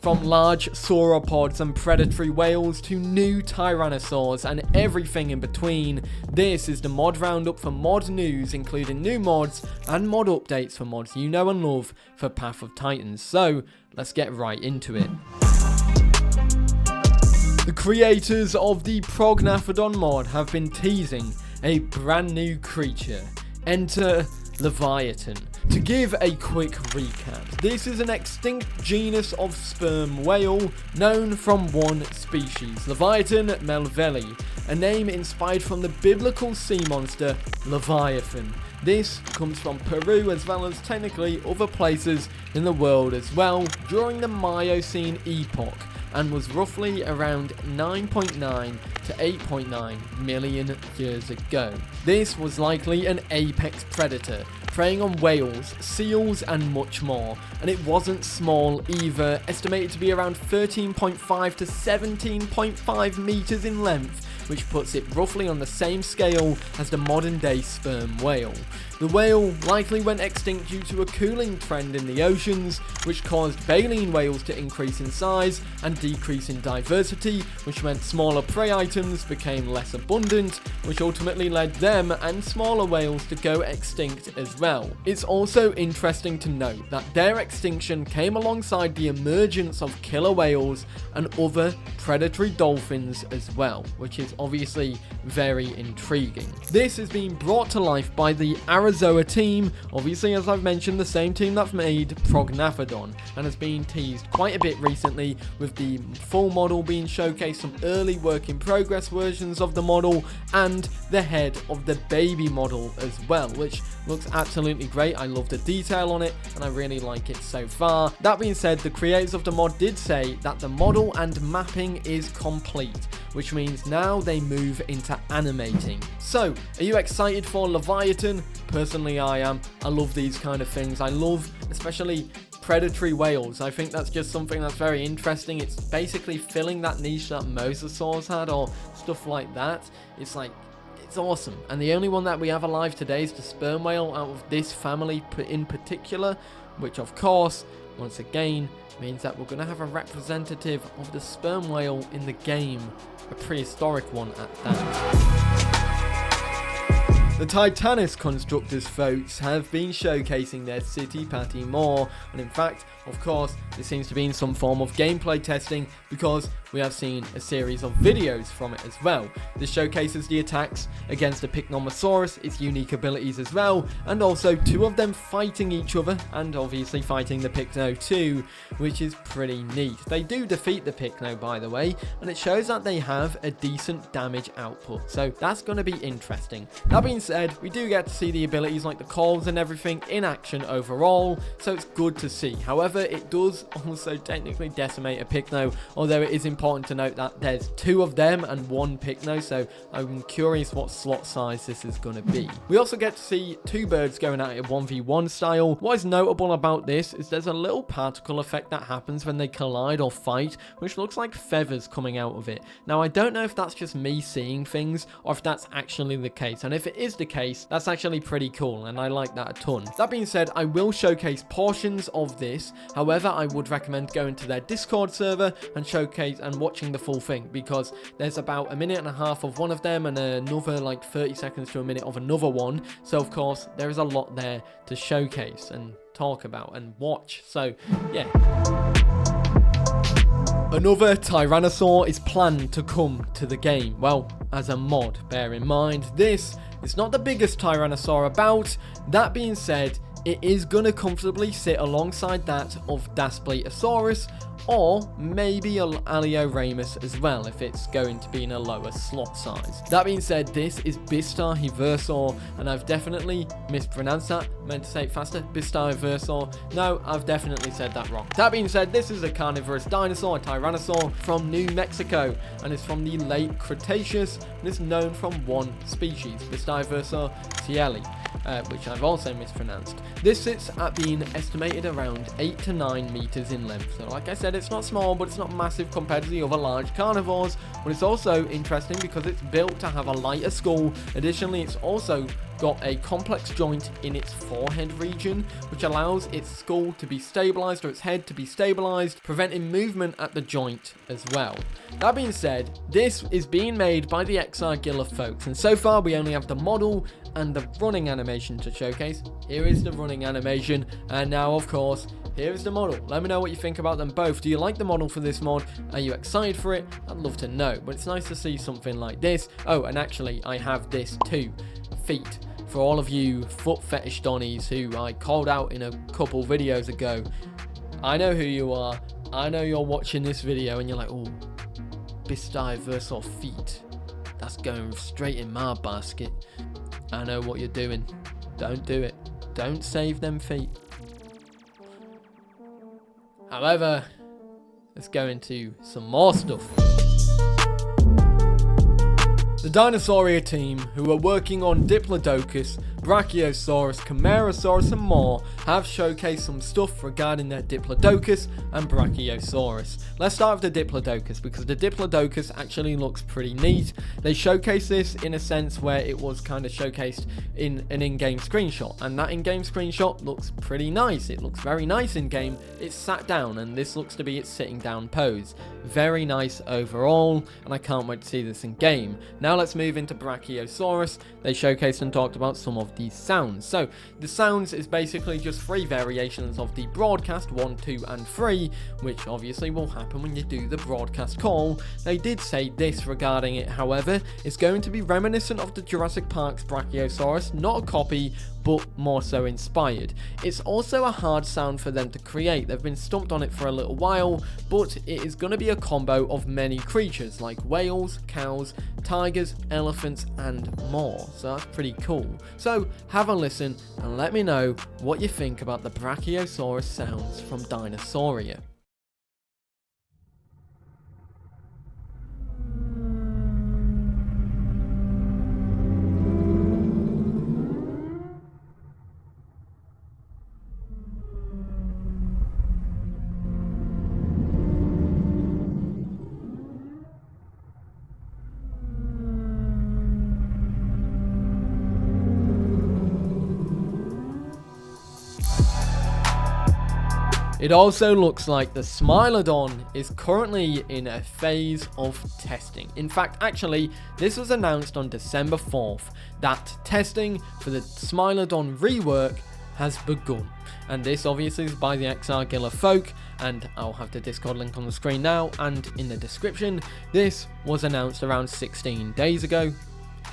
From large sauropods and predatory whales to new tyrannosaurs and everything in between, this is the mod roundup for mod news, including new mods and mod updates for mods you know and love for Path of Titans. So let's get right into it. The creators of the Prognathodon mod have been teasing a brand new creature. Enter Leviathan. To give a quick recap, this is an extinct genus of sperm whale known from one species, Leviathan melvelli, a name inspired from the biblical sea monster Leviathan. This comes from Peru as well as technically other places in the world as well during the Miocene epoch, and was roughly around 9.9 to 8.9 million years ago. This was likely an apex predator, preying on whales, seals and much more, and it wasn't small either, estimated to be around 13.5 to 17.5 meters in length, which puts it roughly on the same scale as the modern day sperm whale. The whale likely went extinct due to a cooling trend in the oceans, which caused baleen whales to increase in size and decrease in diversity, which meant smaller prey items became less abundant, which ultimately led them and smaller whales to go extinct as well. It's also interesting to note that their extinction came alongside the emergence of killer whales and other predatory dolphins as well, which is obviously very intriguing. This has been brought to life by the Arizona team, obviously as I've mentioned the same team that made Prognathodon, and has been teased quite a bit recently with the full model being showcased, some early work in progress versions of the model, and the head of the baby model as well, which looks absolutely great. I love the detail on it and I really like it so far. That being said, the creators of the mod did say that the model and mapping is complete, which means now they move into animating. So, are you excited for Leviathan? Personally, I am. I love these kind of things. I love especially predatory whales. I think that's just something that's very interesting. It's basically filling that niche that mosasaurs had or stuff like that. It's like, it's awesome. And the only one that we have alive today is the sperm whale out of this family in particular, which of course, once again, means that we're going to have a representative of the sperm whale in the game, a prehistoric one at that. The Titanus constructors folks have been showcasing their Citipati more, and in fact, of course, this seems to be in some form of gameplay testing because we have seen a series of videos from it as well. This showcases the attacks against the Pycnomosaurus, its unique abilities as well, and also two of them fighting each other, and obviously fighting the Pycno too, which is pretty neat. They do defeat the Pycno, by the way, and it shows that they have a decent damage output, so that's going to be interesting. That being said, we do get to see the abilities like the calls and everything in action overall, so it's good to see. However, it does also technically decimate a Pycno, although it is important to note that there's two of them and one Pycno, so I'm curious what slot size this is going to be. We also get to see two birds going at it 1v1 style. What is notable about this is there's a little particle effect that happens when they collide or fight, which looks like feathers coming out of it. Now, I don't know if that's just me seeing things or if that's actually the case, and if it is the case, that's actually pretty cool, and I like that a ton. That being said, I will showcase portions of this. However, I would recommend going to their Discord server and showcase and watching the full thing, because there's about a minute and a half of one of them and another like 30 seconds to a minute of another one. So of course, there is a lot there to showcase and talk about and watch. So yeah. Another Tyrannosaur is planned to come to the game. Well, as a mod, bear in mind, this is not the biggest Tyrannosaur about. That being said, it is going to comfortably sit alongside that of Bistahieversor, or maybe Alderon as well, if it's going to be in a lower slot size. That being said, this is Bistahieversor, and I've definitely mispronounced that. Meant to say it faster, Bistahieversor. No, I've definitely said that wrong. That being said, this is a carnivorous dinosaur, a Tyrannosaur from New Mexico, and it's from the late Cretaceous, and is known from one species, Bistahieversor cieli. which I've also mispronounced. This sits at being estimated around 8 to 9 meters in length. So like I said, it's not small, but it's not massive compared to the other large carnivores. But it's also interesting because it's built to have a lighter skull. Additionally, it's also got a complex joint in its forehead region, which allows its skull to be stabilized, or its head to be stabilized, preventing movement at the joint as well. That being said, this is being made by the XR folks, and so far we only have the model and the running animation to showcase. Here is the running animation, and now of course here is the model. Let me know what you think about them both. Do you like the model for this mod? Are you excited for it? I'd love to know, but it's nice to see something like this. Oh, and actually I have this too, feet. For all of you foot fetish donnies who I called out in a couple videos ago, I know who you are. I know you're watching this video and you're like, oh, Bistahieversor feet. That's going straight in my basket. I know what you're doing. Don't do it. Don't save them feet. However, let's go into some more stuff. The Dinosauria team, who are working on Diplodocus, Brachiosaurus, Camarasaurus and more, have showcased some stuff regarding their Diplodocus and Brachiosaurus. Let's start with the Diplodocus, because the Diplodocus actually looks pretty neat. They showcased this in a sense where it was kind of showcased in an in-game screenshot, and that in-game screenshot looks pretty nice. It looks very nice in-game. It's sat down, and this looks to be its sitting down pose. Very nice overall, and I can't wait to see this in-game. Now let's move into Brachiosaurus. They showcased and talked about some of these sounds. So the sounds is basically just 3 variations of the broadcast, 1, 2 and 3, which obviously will happen when you do the broadcast call. They did say this regarding it, however, it's going to be reminiscent of the Jurassic Park's Brachiosaurus, not a copy, but more so inspired. It's also a hard sound for them to create. They've been stumped on it for a little while, but it is going to be a combo of many creatures like whales, cows, tigers, elephants and more. So that's pretty cool. So have a listen and let me know what you think about the Brachiosaurus sounds from Dinosauria. It also looks like the Smilodon is currently in a phase of testing. In fact, actually, this was announced on December 4th that testing for the Smilodon rework has begun. And this obviously is by the XR folk, and I'll have the Discord link on the screen now and in the description. This was announced around 16 days ago.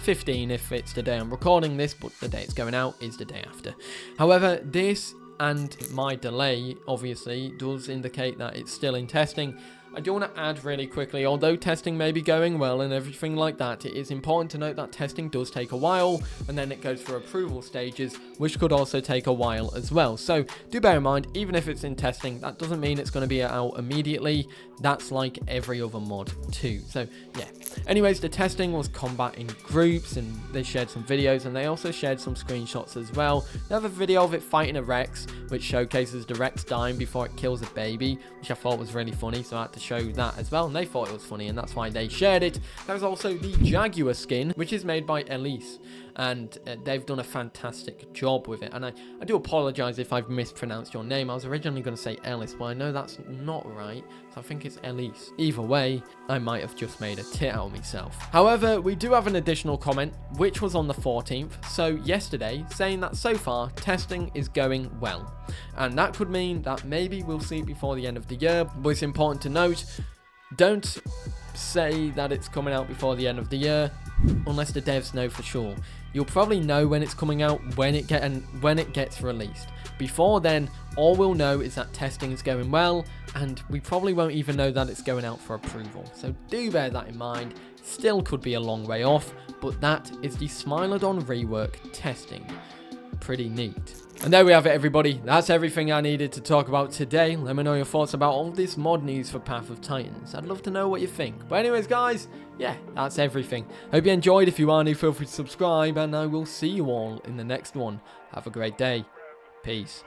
15 if it's the day I'm recording this, but the day it's going out is the day after. However, this and my delay obviously does indicate that it's still in testing. I do want to add really quickly, although testing may be going well and everything like that, it is important to note that testing does take a while, and then it goes through approval stages, which could also take a while as well. So do bear in mind, even if it's in testing, that doesn't mean it's going to be out immediately. That's like every other mod too. So yeah. Anyways, the testing was combat in groups, and they shared some videos, and they also shared some screenshots as well. They have a video of it fighting a Rex, which showcases the Rex dying before it kills a baby, which I thought was really funny, so I had to show that as well, and they thought it was funny, and that's why they shared it. There's also the Jaguar skin, which is made by Elise, and they've done a fantastic job with it. And I do apologize if I've mispronounced your name. I was originally going to say Ellis, but I know that's not right, so I think it's Elise. Either way, I might have just made a tit out of myself. However, we do have an additional comment, which was on the 14th, so yesterday, saying that so far testing is going well, and that could mean that maybe we'll see it before the end of the year. But it's important to note, don't say that it's coming out before the end of the year unless the devs know for sure. You'll probably know when it's coming out when it gets released. Before then, all we'll know is that testing is going well, and we probably won't even know that it's going out for approval. So do bear that in mind. Still could be a long way off, but that is the Smilodon rework testing. pretty neat. And there we have it, everybody. That's everything I needed to talk about today. Let me know your thoughts about all this mod news for Path of Titans. I'd love to know what you think. But anyways, guys, yeah, that's everything. Hope you enjoyed. If you are new, feel free to subscribe, and I will see you all in the next one. Have a great day. Peace.